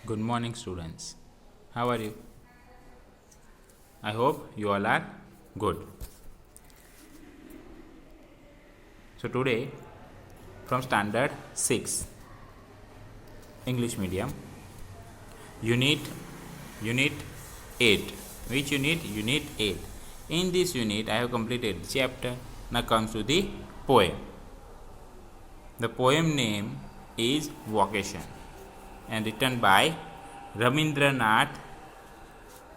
Good morning, students. How are you? I hope you all are good. So, today from Standard 6 English Medium, Unit 8. Which unit? Unit 8. In this unit, I have completed the chapter. Now comes to the poem. The poem name is Vocation and written by Rabindranath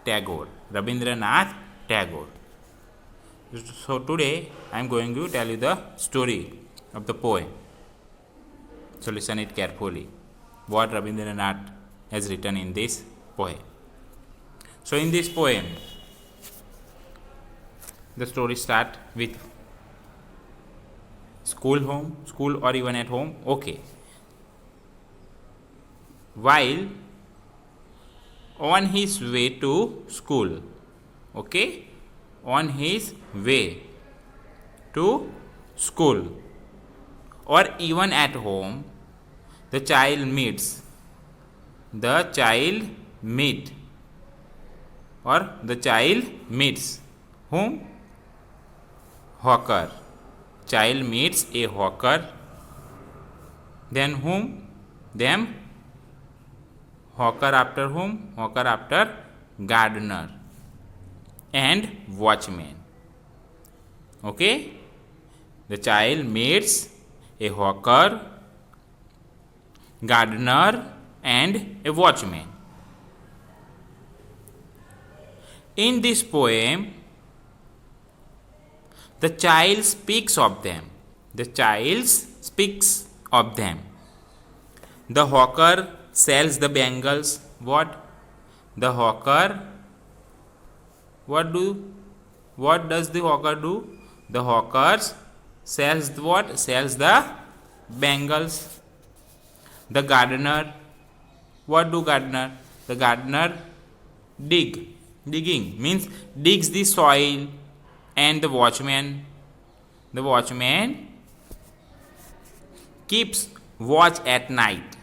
Tagore. Rabindranath Tagore. So today I am going to tell you the story of the poem. So listen it carefully. What Rabindranath has written in this poem. So in this poem, the story starts with school or even at home. Okay. While on his way to school, okay, on his way to school or even at home, the child meets whom? Hawker. Child meets a hawker. Then whom? Them. Hawker after whom? Hawker after gardener and watchman. Okay? The child meets a hawker, gardener and a watchman. In this poem, the child speaks of them. The hawker sells the bangles. What? The hawker. What does the hawker do? The hawker sells what? Sells the bangles. The gardener. What do gardener? The gardener digging means digs the soil. And the watchman keeps watch at night.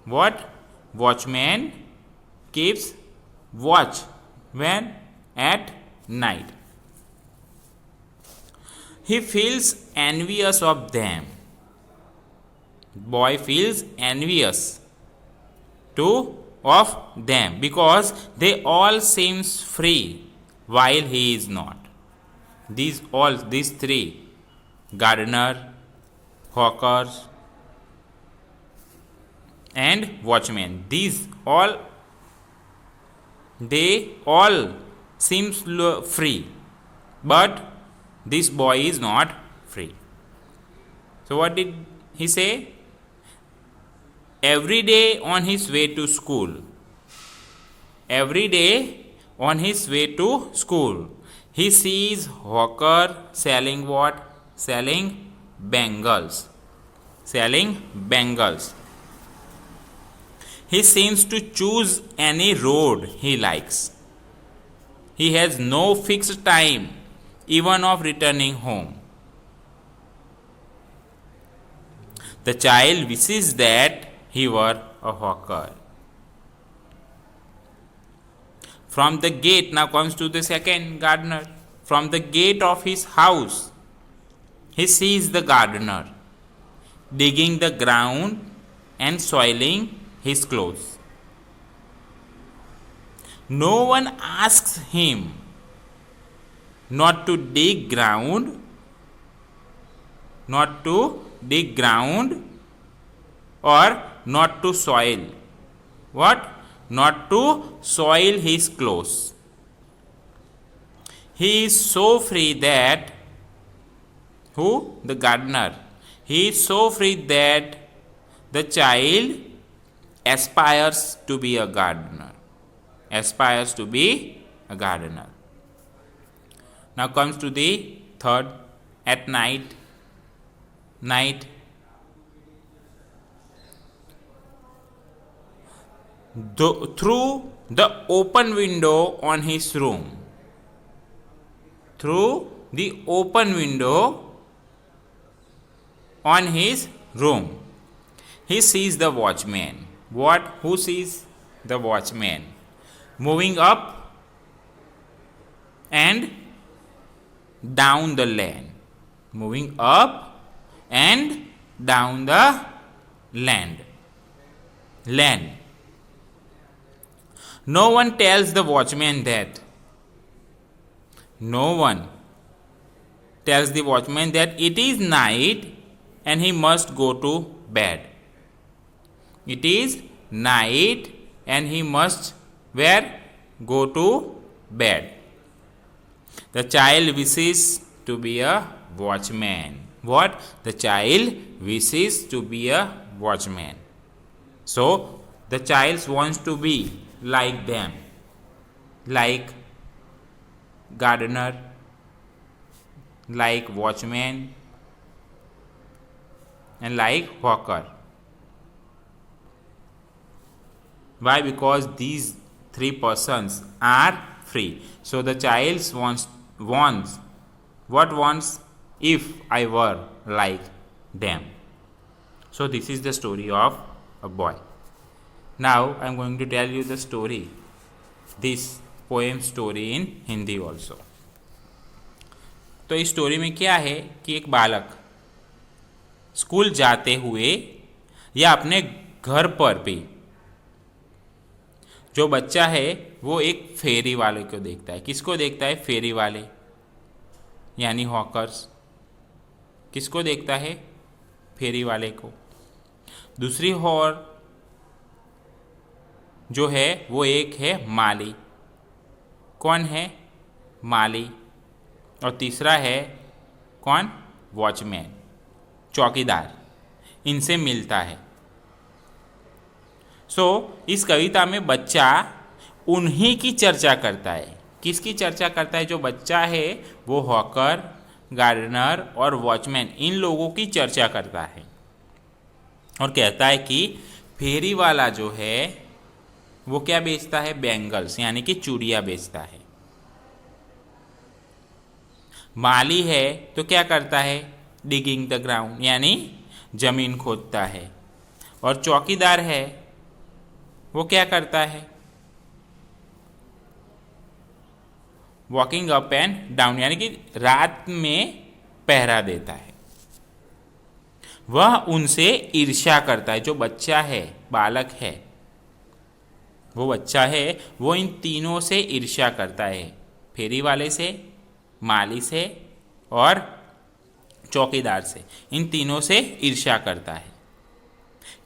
What? Watchman keeps watch when? At night. He feels envious of them. Boy feels envious of them because they all seems free while he is not. These three, gardener, hawkers and watchmen, they all seems free, but this boy is not free. So what did he say? Every day on his way to school, he sees hawker selling what? Selling bangles. He seems to choose any road he likes. He has no fixed time, even of returning home. The child wishes that he were a hawker. From the gate, now comes to the second gardener. From the gate of his house, he sees the gardener digging the ground and soiling his clothes. No one asks him not to dig ground or not to soil. What? Not to soil his clothes. He is so free that who? The gardener. He is so free that the child aspires to be a gardener. Now comes to the third. At night. Through the open window on his room. He sees the watchman. What? Who sees? the watchman, moving up and down the lane. Moving up and down the lane. No one tells the watchman that. No one tells the watchman that it is night and he must go to bed. It is night and he must where? Go to bed. The child wishes to be a watchman. What? The child wishes to be a watchman. So, the child wants to be like them. Like gardener, like watchman, and like hawker. Why? Because these three persons are free. So the child wants what wants? If I were like them. So this is the story of a boy. Now I am going to tell you the story, this poem story in Hindi also. तो इस story में क्या है कि एक बालक school जाते हुए या अपने घर पर भी जो बच्चा है वो एक फेरी वाले को देखता है. किसको देखता है? फेरी वाले यानी हॉकर्स. किसको देखता है? फेरी वाले को. दूसरी ओर जो है वो एक है माली. कौन है? माली. और तीसरा है कौन? वॉचमैन, चौकीदार. इनसे मिलता है. इस कविता में बच्चा उन्हीं की चर्चा करता है. किसकी चर्चा करता है? जो बच्चा है वो हॉकर, गार्डनर और वॉचमैन, इन लोगों की चर्चा करता है और कहता है कि फेरी वाला जो है वो क्या बेचता है? बैंगल्स यानी कि चूड़ियाँ बेचता है. माली है तो क्या करता है? डिगिंग द ग्राउंड यानी जमीन खोदता है. और चौकीदार है वो क्या करता है? वॉकिंग अप एंड डाउन यानी कि रात में पहरा देता है. वह उनसे ईर्ष्या करता है. जो बच्चा है, बालक है, वो बच्चा है, वो इन तीनों से ईर्ष्या करता है. फेरी वाले से, माली से और चौकीदार से. इन तीनों से ईर्ष्या करता है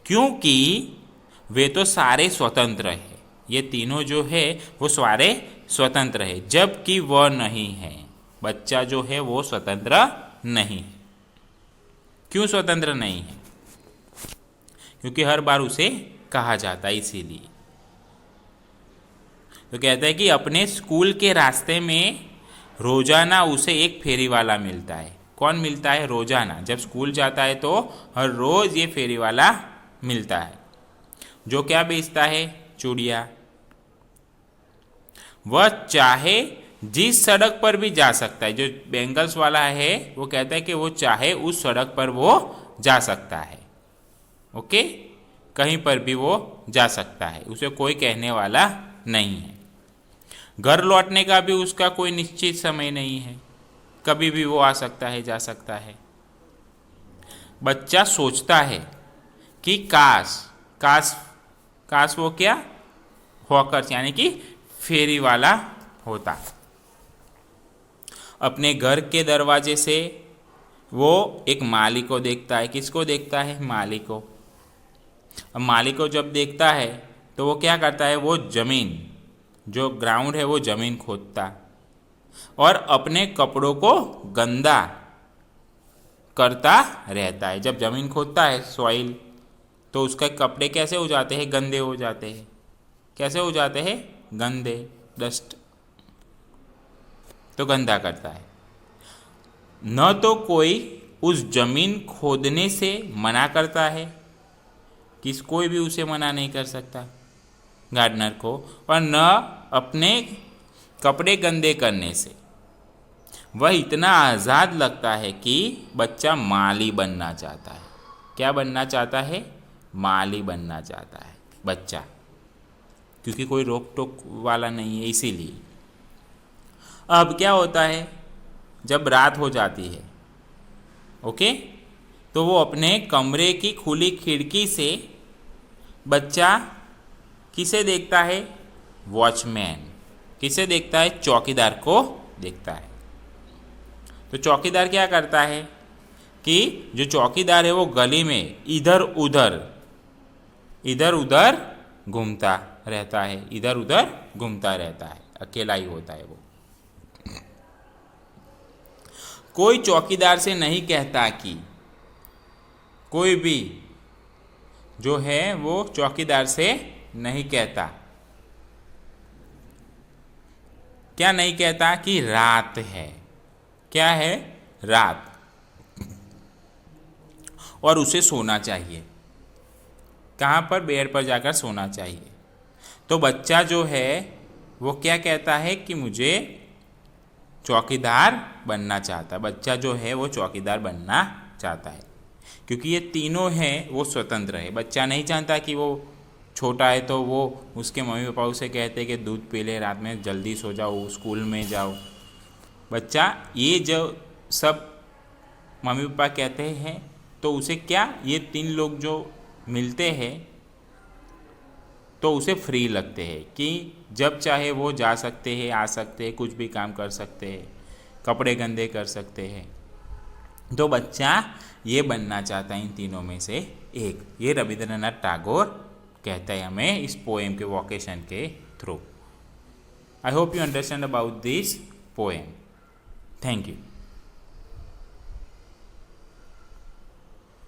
क्योंकि वे तो सारे स्वतंत्र है. ये तीनों जो है वो सारे स्वतंत्र है, जबकि वह नहीं है. बच्चा जो है वो स्वतंत्र नहीं है. क्यों स्वतंत्र नहीं है? क्योंकि हर बार उसे कहा जाता है, इसीलिए. तो कहता है कि अपने स्कूल के रास्ते में रोजाना उसे एक फेरी वाला मिलता है. कौन मिलता है? रोजाना. जब स्कूल जाता है तो हर रोज ये फेरी वाला मिलता है जो क्या बेचता है? चूड़ियाँ. वह चाहे जिस सड़क पर भी जा सकता है. जो बैंगल्स वाला है वो कहता है कि वो चाहे उस सड़क पर वो जा सकता है. ओके, कहीं पर भी वो जा सकता है, उसे कोई कहने वाला नहीं है. घर लौटने का भी उसका कोई निश्चित समय नहीं है, कभी भी वो आ सकता है, जा सकता है. बच्चा सोचता है कि काश वो क्या? हॉकर्स यानी कि फेरी वाला होता. अपने घर के दरवाजे से वो एक माली को देखता है. किसको देखता है? माली को. अब माली को जब देखता है तो वो क्या करता है? वो जमीन, जो ग्राउंड है वो जमीन खोदता और अपने कपड़ों को गंदा करता रहता है. जब जमीन खोदता है, सॉइल, तो उसके कपड़े कैसे हो जाते हैं? गंदे हो जाते हैं. कैसे हो जाते हैं? गंदे. डस्ट तो गंदा करता है. न तो कोई उस जमीन खोदने से मना करता है, कोई भी उसे मना नहीं कर सकता गार्डनर को, और न अपने कपड़े गंदे करने से. वह इतना आज़ाद लगता है कि बच्चा माली बनना चाहता है. क्या बनना चाहता है? माली बनना चाहता है बच्चा. क्योंकि कोई रोक टोक वाला नहीं है इसीलिए। अब क्या होता है, जब रात हो जाती है, ओके, तो वो अपने कमरे की खुली खिड़की से बच्चा किसे देखता है? वॉचमैन। किसे देखता है? चौकीदार को देखता है। तो चौकीदार क्या करता है कि जो चौकीदार है वो गली में इधर उधर घूमता रहता है, इधर उधर घूमता रहता है, अकेला ही होता है वो। कोई चौकीदार से नहीं कहता कि, कोई भी जो है वो चौकीदार से नहीं कहता, क्या नहीं कहता? कि रात है। क्या है? रात, और उसे सोना चाहिए। कहाँ पर? बेड पर जाकर सोना चाहिए। तो बच्चा जो है वो क्या कहता है कि मुझे चौकीदार बनना चाहता है। बच्चा जो है वो चौकीदार बनना चाहता है, क्योंकि ये तीनों हैं वो स्वतंत्र है। बच्चा नहीं चाहता कि वो छोटा है तो वो उसके मम्मी पापा उसे कहते कि दूध पी ले, रात में जल्दी सो जाओ, स्कूल में जाओ। बच्चा ये जो सब मम्मी पापा कहते हैं तो उसे क्या, ये तीन लोग जो मिलते हैं तो उसे फ्री लगते हैं कि जब चाहे वो जा सकते हैं, आ सकते हैं, कुछ भी काम कर सकते हैं, कपड़े गंदे कर सकते हैं। तो बच्चा ये बनना चाहता है इन तीनों में से एक। ये रविंद्रनाथ टैगोर कहता है हमें इस पोएम के वोकेशन के through. I hope you understand about this poem. Thank you.